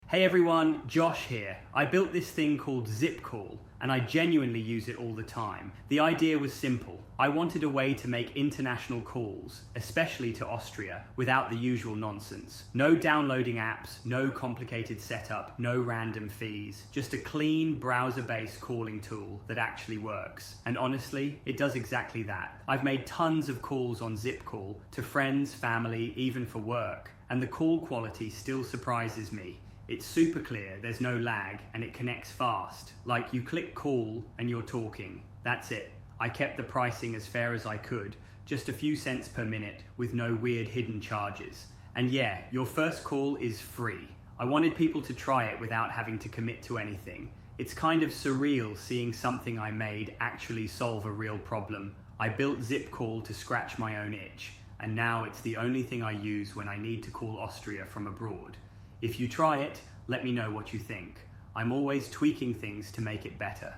Hey everyone, Josh here. I built this thing called ZippCall, and I genuinely use it all the time. The idea was simple. I wanted a way to make international calls, especially to Austria, without the usual nonsense. No downloading apps, no complicated setup, no random fees. Just a clean, browser-based calling tool that actually works. And honestly, it does exactly that. I've made tons of calls on ZippCall to friends, family, even for work, and the call quality still surprises me. It's super clear, there's no lag, and it connects fast. Like you click call and you're talking. That's it. I kept the pricing as fair as I could, just a few cents per minute with no weird hidden charges. And yeah, your first call is free. I wanted people to try it without having to commit to anything. It's kind of surreal seeing something I made actually solve a real problem. I built ZippCall to scratch my own itch, and now it's the only thing I use when I need to call Austria from abroad. If you try it, let me know what you think. I'm always tweaking things to make it better.